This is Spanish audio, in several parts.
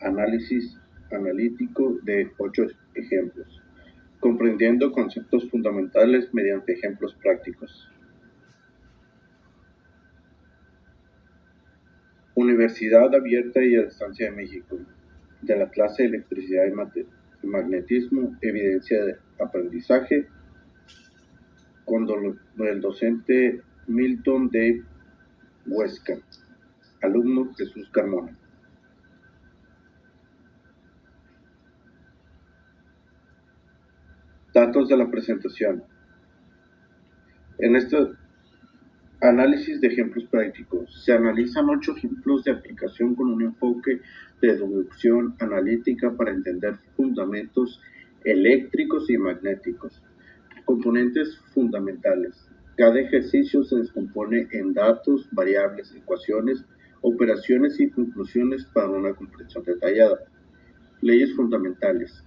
análisis analítico de 8 ejemplos, comprendiendo conceptos fundamentales mediante ejemplos prácticos. Universidad Abierta y a Distancia de México, de la clase de Electricidad y Magnetismo, Evidencia de Aprendizaje, con el docente Milton de Huesca, alumno Jesús Carmona. Datos de la presentación. En este análisis de ejemplos prácticos, se analizan 8 ejemplos de aplicación con un enfoque de deducción analítica para entender fundamentos eléctricos y magnéticos. Componentes fundamentales. Cada ejercicio se descompone en datos, variables, ecuaciones, operaciones y conclusiones para una comprensión detallada. Leyes fundamentales.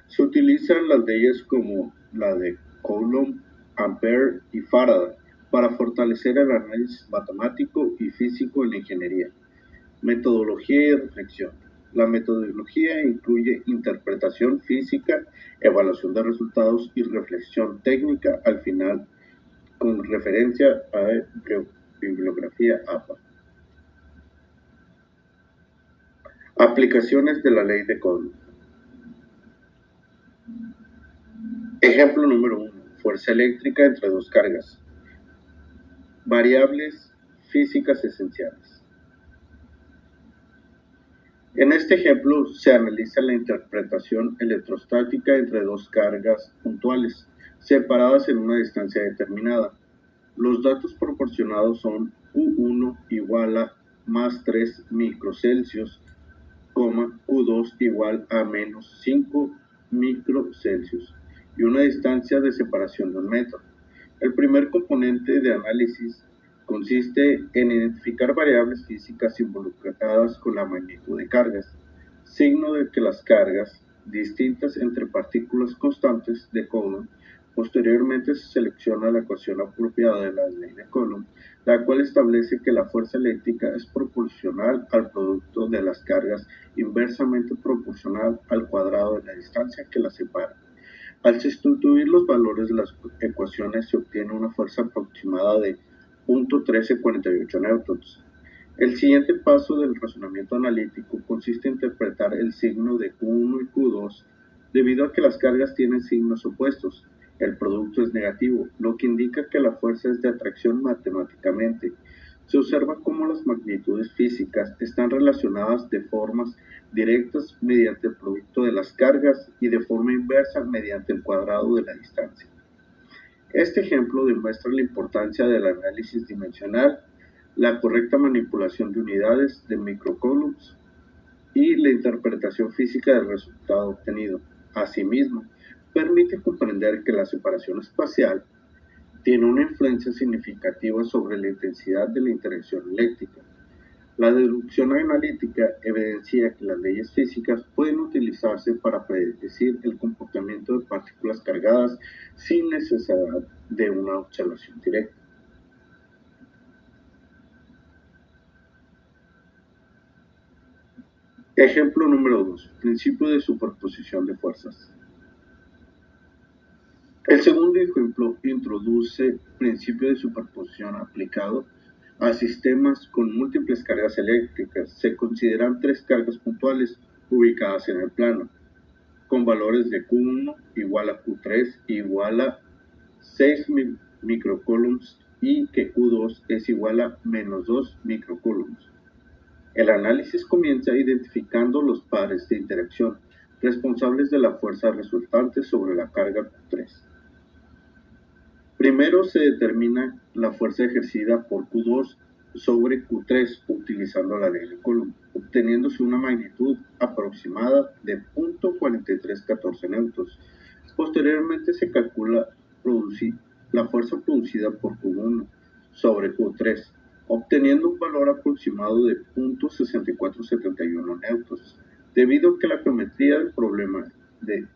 Se utilizan las leyes como la de Coulomb, Ampere y Faraday para fortalecer el análisis matemático y físico en la ingeniería. Metodología y reflexión. La metodología incluye interpretación física, evaluación de resultados y reflexión técnica al final con referencia a bibliografía APA. Aplicaciones de la ley de Coulomb. Ejemplo número 1. Fuerza eléctrica entre dos cargas. Variables físicas esenciales. En este ejemplo se analiza la interpretación electrostática entre dos cargas puntuales, separadas en una distancia determinada. Los datos proporcionados son Q1 igual a más 3 microcelsius, Q2 igual a menos 5 microcelsius y una distancia de separación de 1 metro. El primer componente de análisis consiste en identificar variables físicas involucradas con la magnitud de cargas, signo de que las cargas distintas entre partículas constantes de Coulomb. Posteriormente se selecciona la ecuación apropiada de la ley de Coulomb, la cual establece que la fuerza eléctrica es proporcional al producto de las cargas inversamente proporcional al cuadrado de la distancia que las separa. Al sustituir los valores de las ecuaciones se obtiene una fuerza aproximada de 0.1348 newtons. El siguiente paso del razonamiento analítico consiste en interpretar el signo de Q1 y Q2 debido a que las cargas tienen signos opuestos. El producto es negativo, lo que indica que la fuerza es de atracción matemáticamente. Se observa cómo las magnitudes físicas están relacionadas de formas directas mediante el producto de las cargas y de forma inversa mediante el cuadrado de la distancia. Este ejemplo demuestra la importancia del análisis dimensional, la correcta manipulación de unidades de microcoulombs y la interpretación física del resultado obtenido. Asimismo, permite comprender que la separación espacial tiene una influencia significativa sobre la intensidad de la interacción eléctrica. La deducción analítica evidencia que las leyes físicas pueden utilizarse para predecir el comportamiento de partículas cargadas sin necesidad de una observación directa. Ejemplo número 2. Principio de superposición de fuerzas. El segundo ejemplo introduce principio de superposición aplicado a sistemas con múltiples cargas eléctricas. Se consideran 3 cargas puntuales ubicadas en el plano, con valores de Q1 igual a Q3 igual a 6 microcoulombs y que Q2 es igual a menos 2 microcoulombs. El análisis comienza identificando los pares de interacción responsables de la fuerza resultante sobre la carga Q3. Primero se determina la fuerza ejercida por Q2 sobre Q3 utilizando la ley de Coulomb, obteniéndose una magnitud aproximada de 0.4314 newtons. Posteriormente se calcula la fuerza producida por Q1 sobre Q3, obteniendo un valor aproximado de 0.6471 newtons, debido a que la geometría del problema de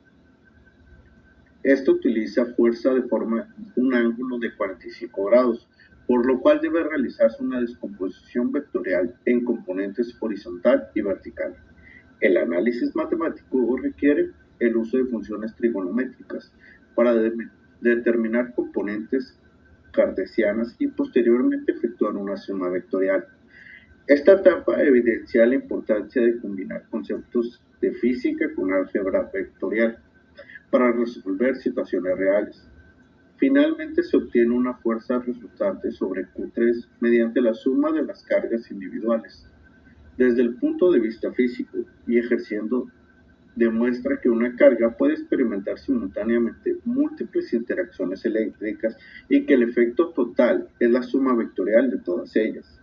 esto utiliza fuerza de forma un ángulo de 45 grados, por lo cual debe realizarse una descomposición vectorial en componentes horizontal y vertical. El análisis matemático requiere el uso de funciones trigonométricas para determinar componentes cartesianas y posteriormente efectuar una suma vectorial. Esta etapa evidencia la importancia de combinar conceptos de física con álgebra vectorial para resolver situaciones reales. Finalmente se obtiene una fuerza resultante sobre Q3 mediante la suma de las cargas individuales. Desde el punto de vista físico y ejerciendo, demuestra que una carga puede experimentar simultáneamente múltiples interacciones eléctricas y que el efecto total es la suma vectorial de todas ellas.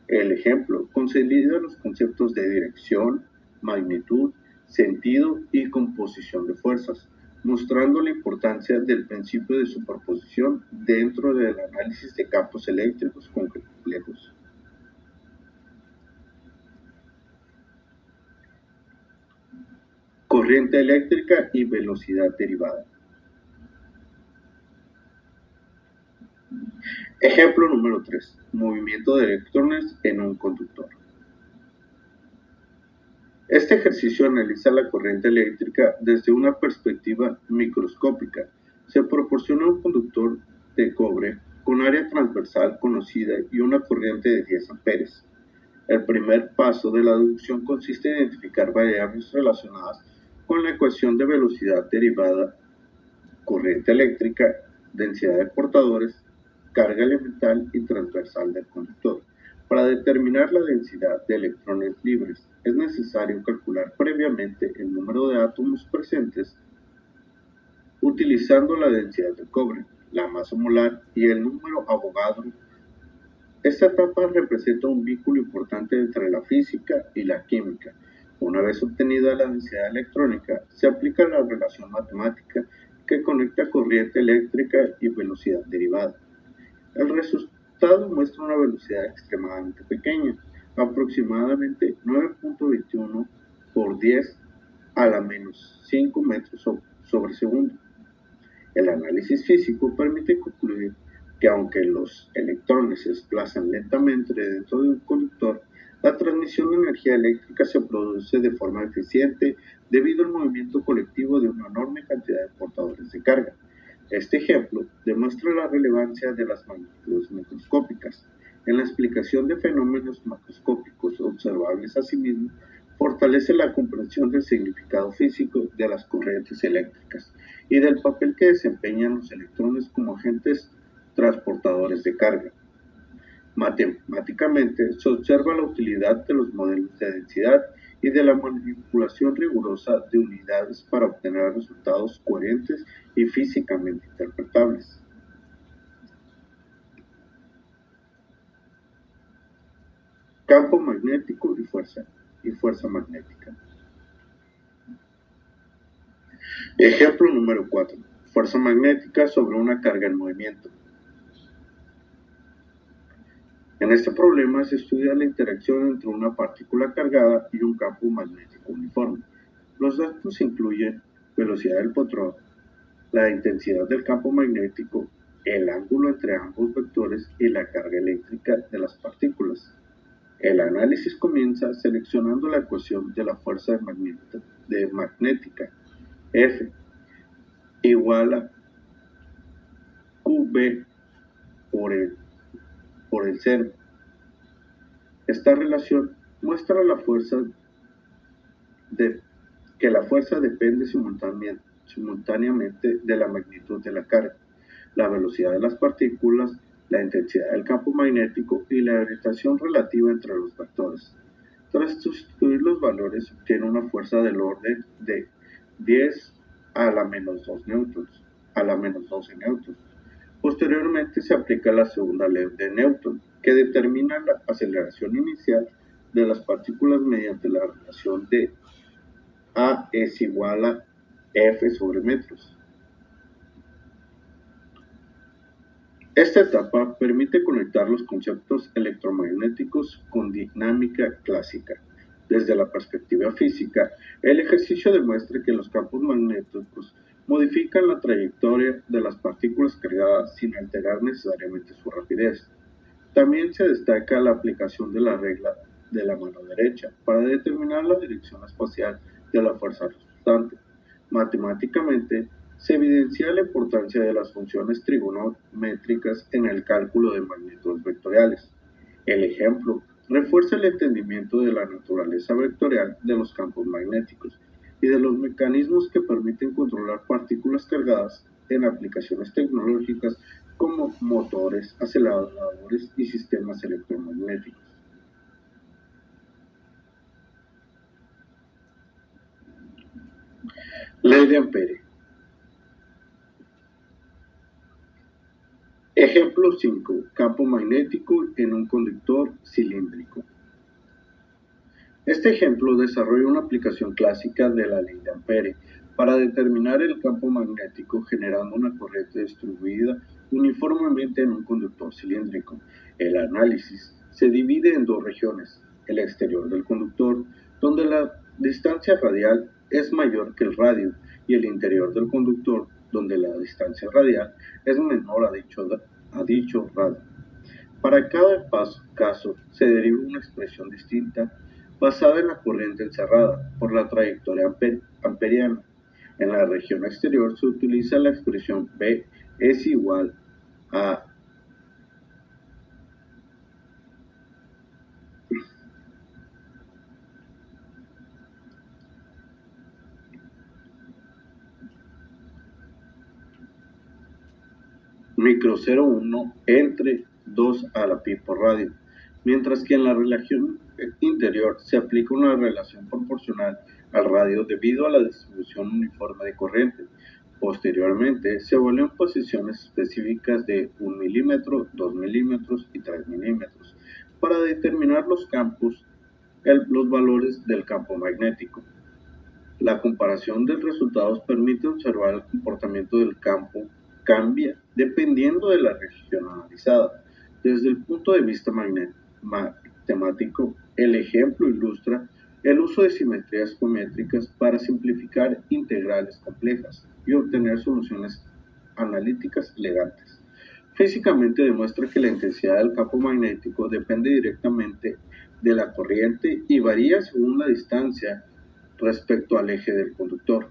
El ejemplo consolida los conceptos de dirección, magnitud, sentido y composición de fuerzas, mostrando la importancia del principio de superposición dentro del análisis de campos eléctricos complejos. Corriente eléctrica y velocidad derivada. Ejemplo número 3. Movimiento de electrones en un conductor. Este ejercicio analiza la corriente eléctrica desde una perspectiva microscópica. Se proporciona un conductor de cobre con área transversal conocida y una corriente de 10 amperes. El primer paso de la deducción consiste en identificar variables relacionadas con la ecuación de velocidad derivada, corriente eléctrica, densidad de portadores, carga elemental y transversal del conductor. Para determinar la densidad de electrones libres, es necesario calcular previamente el número de átomos presentes utilizando la densidad del cobre, la masa molar y el número Avogadro. Esta etapa representa un vínculo importante entre la física y la química. Una vez obtenida la densidad electrónica, se aplica la relación matemática que conecta corriente eléctrica y velocidad derivada. El resultado muestra una velocidad extremadamente pequeña, aproximadamente 9.21 por 10 a la menos 5 metros sobre segundo. El análisis físico permite concluir que aunque los electrones se desplazan lentamente dentro de un conductor, la transmisión de energía eléctrica se produce de forma eficiente debido al movimiento colectivo de una enorme cantidad de portadores de carga. Este ejemplo demuestra la relevancia de las magnitudes microscópicas. En la explicación de fenómenos macroscópicos observables asimismo, fortalece la comprensión del significado físico de las corrientes eléctricas y del papel que desempeñan los electrones como agentes transportadores de carga. Matemáticamente, se observa la utilidad de los modelos de densidad y de la manipulación rigurosa de unidades para obtener resultados coherentes y físicamente interpretables. Campo magnético y fuerza magnética. Ejemplo número 4. Fuerza magnética sobre una carga en movimiento. En este problema se estudia la interacción entre una partícula cargada y un campo magnético uniforme. Los datos incluyen velocidad del patrón, la intensidad del campo magnético, el ángulo entre ambos vectores y la carga eléctrica de las partículas. El análisis comienza seleccionando la ecuación de la fuerza magnética F igual a QB por el seno. Esta relación muestra que la fuerza depende simultáneamente de la magnitud de la carga, la velocidad de las partículas, la intensidad del campo magnético y la orientación relativa entre los vectores. Tras sustituir los valores, se obtiene una fuerza del orden de 10 a la menos 12 newtons. Posteriormente se aplica la segunda ley de Newton, que determina la aceleración inicial de las partículas mediante la relación de A es igual a F sobre metros. Esta etapa permite conectar los conceptos electromagnéticos con dinámica clásica. Desde la perspectiva física, el ejercicio demuestra que los campos magnéticos modifican la trayectoria de las partículas cargadas sin alterar necesariamente su rapidez. También se destaca la aplicación de la regla de la mano derecha para determinar la dirección espacial de la fuerza resultante. Matemáticamente, se evidencia la importancia de las funciones trigonométricas en el cálculo de magnitudes vectoriales. El ejemplo refuerza el entendimiento de la naturaleza vectorial de los campos magnéticos y de los mecanismos que permiten controlar partículas cargadas en aplicaciones tecnológicas como motores, aceleradores y sistemas electromagnéticos. Ley de Ampere. Ejemplo 5. Campo magnético en un conductor cilíndrico. Este ejemplo desarrolla una aplicación clásica de la ley de Ampere para determinar el campo magnético generando una corriente distribuida uniformemente en un conductor cilíndrico. El análisis se divide en dos regiones: el exterior del conductor, donde la distancia radial es mayor que el radio, y el interior del conductor, donde la distancia radial es menor a dicho radio. Para cada caso se deriva una expresión distinta basada en la corriente encerrada por la trayectoria amperiana. En la región exterior se utiliza la expresión B es igual a micro 0,1 entre 2 a la pi por radio, mientras que en la región interior se aplica una relación proporcional al radio debido a la distribución uniforme de corriente. Posteriormente, se evalúan posiciones específicas de 1 milímetro, 2 milímetros y 3 milímetros para determinar los valores del campo magnético. La comparación de resultados permite observar el comportamiento del campo cambia dependiendo de la región analizada. Desde el punto de vista matemático, el ejemplo ilustra el uso de simetrías geométricas para simplificar integrales complejas y obtener soluciones analíticas elegantes. Físicamente demuestra que la intensidad del campo magnético depende directamente de la corriente y varía según la distancia respecto al eje del conductor.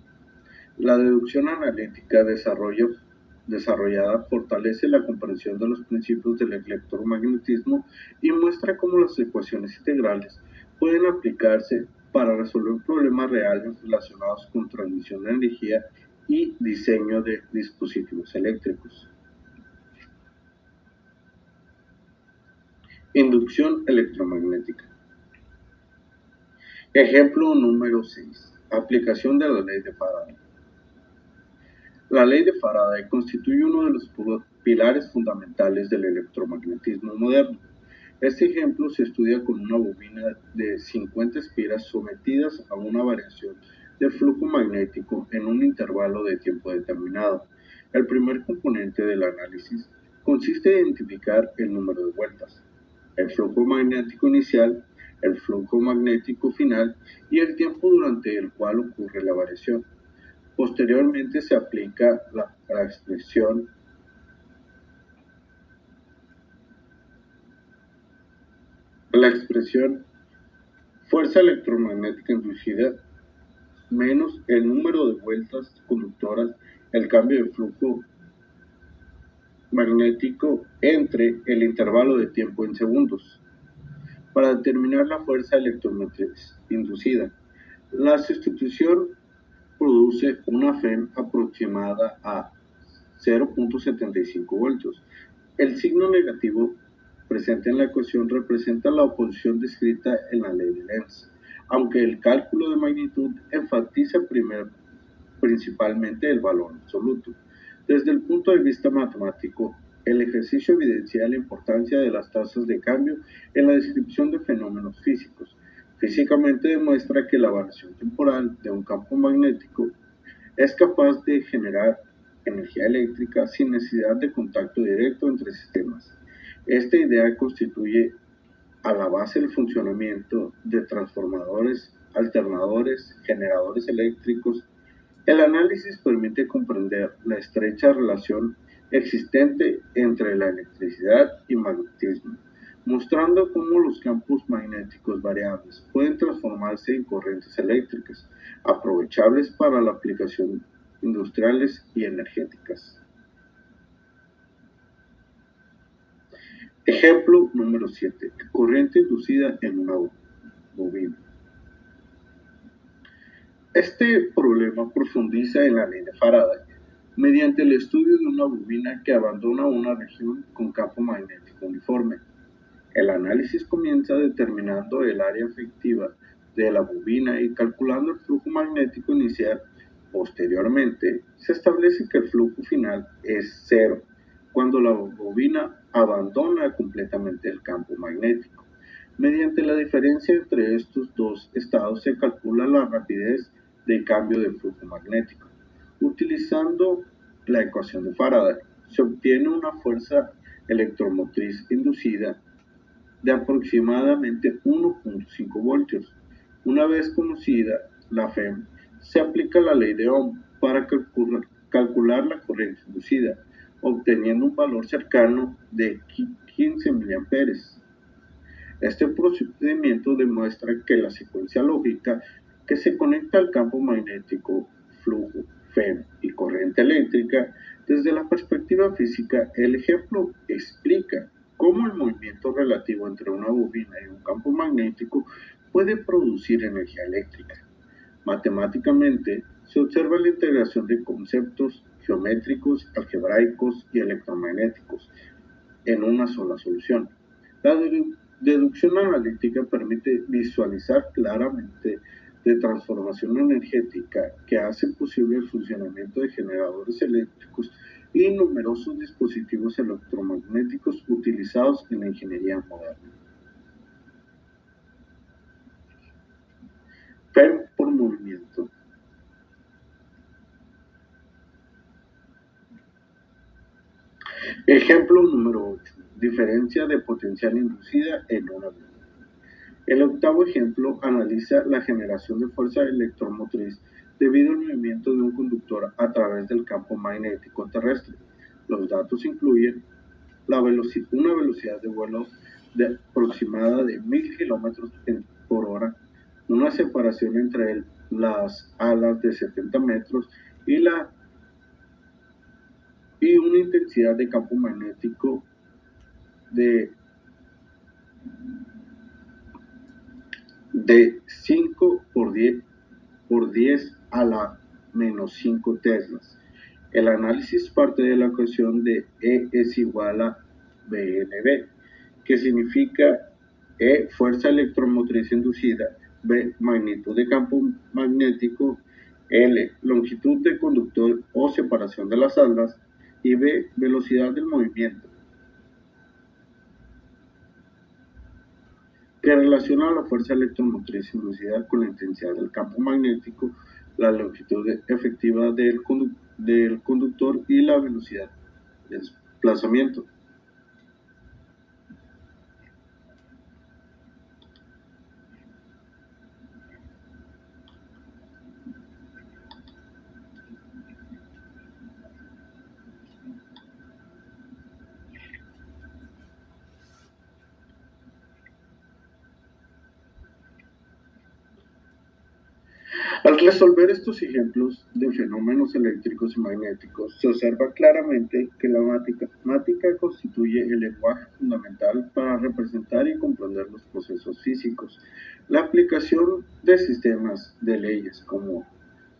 La deducción analítica desarrollada fortalece la comprensión de los principios del electromagnetismo y muestra cómo las ecuaciones integrales pueden aplicarse para resolver problemas reales relacionados con transmisión de energía y diseño de dispositivos eléctricos. Inducción electromagnética. Ejemplo número 6. Aplicación de la ley de Faraday. La ley de Faraday constituye uno de los pilares fundamentales del electromagnetismo moderno. Este ejemplo se estudia con una bobina de 50 espiras sometidas a una variación de flujo magnético en un intervalo de tiempo determinado. El primer componente del análisis consiste en identificar el número de vueltas, el flujo magnético inicial, el flujo magnético final y el tiempo durante el cual ocurre la variación. Posteriormente se aplica la expresión fuerza electromagnética inducida menos el número de vueltas conductoras, el cambio de flujo magnético entre el intervalo de tiempo en segundos, para determinar la fuerza electromagnética inducida. La sustitución produce una FEM aproximada a 0.75 voltios. El signo negativo presente en la ecuación representa la oposición descrita en la ley de Lenz, aunque el cálculo de magnitud enfatiza principalmente el valor absoluto. Desde el punto de vista matemático, el ejercicio evidencia la importancia de las tasas de cambio en la descripción de fenómenos físicos. Físicamente demuestra que la variación temporal de un campo magnético es capaz de generar energía eléctrica sin necesidad de contacto directo entre sistemas. Esta idea constituye a la base del funcionamiento de transformadores, alternadores, generadores eléctricos. El análisis permite comprender la estrecha relación existente entre la electricidad y magnetismo, mostrando cómo los campos magnéticos variables pueden transformarse en corrientes eléctricas, aprovechables para la aplicación industriales y energéticas. Ejemplo número 7. Corriente inducida en una bobina. Este problema profundiza en la ley de Faraday, mediante el estudio de una bobina que abandona una región con campo magnético uniforme. El análisis comienza determinando el área efectiva de la bobina y calculando el flujo magnético inicial. Posteriormente, se establece que el flujo final es cero cuando la bobina abandona completamente el campo magnético. Mediante la diferencia entre estos dos estados se calcula la rapidez de cambio de flujo magnético. Utilizando la ecuación de Faraday, se obtiene una fuerza electromotriz inducida de aproximadamente 1.5 voltios. Una vez conocida la FEM, se aplica la ley de Ohm para calcular la corriente inducida, obteniendo un valor cercano de 15 mA. Este procedimiento demuestra que la secuencia lógica que se conecta al campo magnético, flujo, FEM y corriente eléctrica, desde la perspectiva física, el ejemplo explica cómo el movimiento relativo entre una bobina y un campo magnético puede producir energía eléctrica. Matemáticamente, se observa la integración de conceptos geométricos, algebraicos y electromagnéticos en una sola solución. La deducción analítica permite visualizar claramente de transformación energética que hace posible el funcionamiento de generadores eléctricos y numerosos dispositivos electromagnéticos utilizados en la ingeniería moderna. FEM por movimiento. Ejemplo número 8. Diferencia de potencial inducida en una bobina. El octavo ejemplo analiza la generación de fuerza electromotriz debido al movimiento de un conductor a través del campo magnético terrestre. Los datos incluyen una velocidad de vuelo aproximada de 1000 km por hora, una separación entre las alas de 70 metros y una intensidad de campo magnético de 5 por 10 a la menos 5 teslas. El análisis parte de la ecuación de E es igual a BNB, que significa E, fuerza electromotriz inducida, B, magnitud de campo magnético, L, longitud de conductor o separación de las alas, y B, velocidad del movimiento, que relaciona la fuerza electromotriz inducida con la intensidad del campo magnético, la longitud efectiva del conductor y la velocidad de desplazamiento. Al resolver estos ejemplos de fenómenos eléctricos y magnéticos, se observa claramente que la matemática constituye el lenguaje fundamental para representar y comprender los procesos físicos. La aplicación de sistemas de leyes como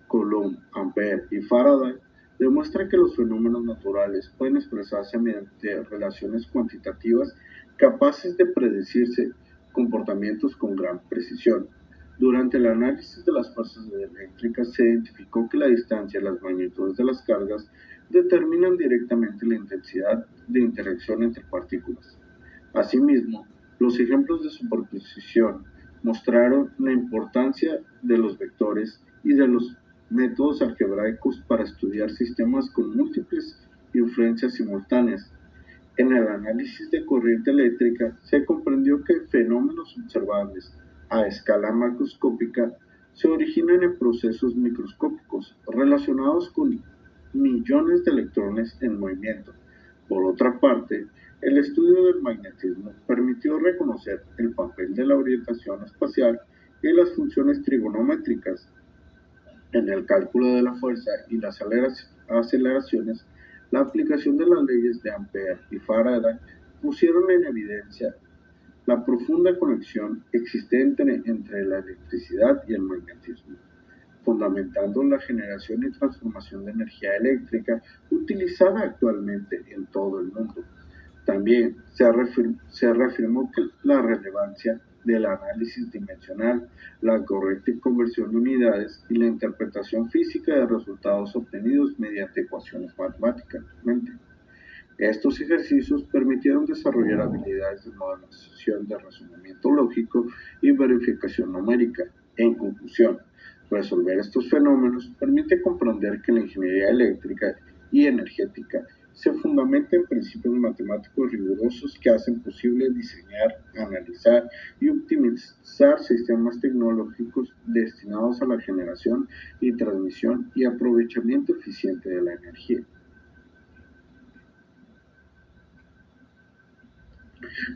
Coulomb, Ampère y Faraday demuestra que los fenómenos naturales pueden expresarse mediante relaciones cuantitativas capaces de predecirse comportamientos con gran precisión. Durante el análisis de las fuerzas eléctricas se identificó que la distancia y las magnitudes de las cargas determinan directamente la intensidad de interacción entre partículas. Asimismo, los ejemplos de superposición mostraron la importancia de los vectores y de los métodos algebraicos para estudiar sistemas con múltiples influencias simultáneas. En el análisis de corriente eléctrica se comprendió que fenómenos observables a escala macroscópica se originan en procesos microscópicos relacionados con millones de electrones en movimiento. Por otra parte, El estudio del magnetismo permitió reconocer el papel de la orientación espacial y las funciones trigonométricas en el cálculo de la fuerza y las aceleraciones. La aplicación de las leyes de Ampère y Faraday pusieron en evidencia la profunda conexión existente entre la electricidad y el magnetismo, fundamentando la generación y transformación de energía eléctrica utilizada actualmente en todo el mundo. También se reafirmó que la relevancia del análisis dimensional, la correcta conversión de unidades y la interpretación física de resultados obtenidos mediante ecuaciones matemáticas. Estos ejercicios permitieron desarrollar habilidades de modelización de razonamiento lógico y verificación numérica. En conclusión, resolver estos fenómenos permite comprender que la ingeniería eléctrica y energética se fundamenta en principios matemáticos rigurosos que hacen posible diseñar, analizar y optimizar sistemas tecnológicos destinados a la generación y transmisión y aprovechamiento eficiente de la energía.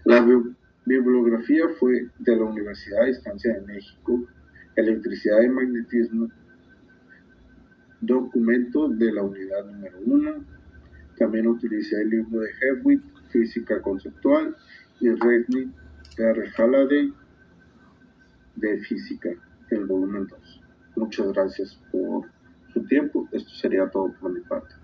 La bibliografía fue de la Universidad de Distancia de México, Electricidad y Magnetismo, documento de la unidad número 1. También utilicé el libro de Hewitt, Física Conceptual, y Redney R. Halliday, de Física, el volumen 2. Muchas gracias por su tiempo. Esto sería todo por mi parte.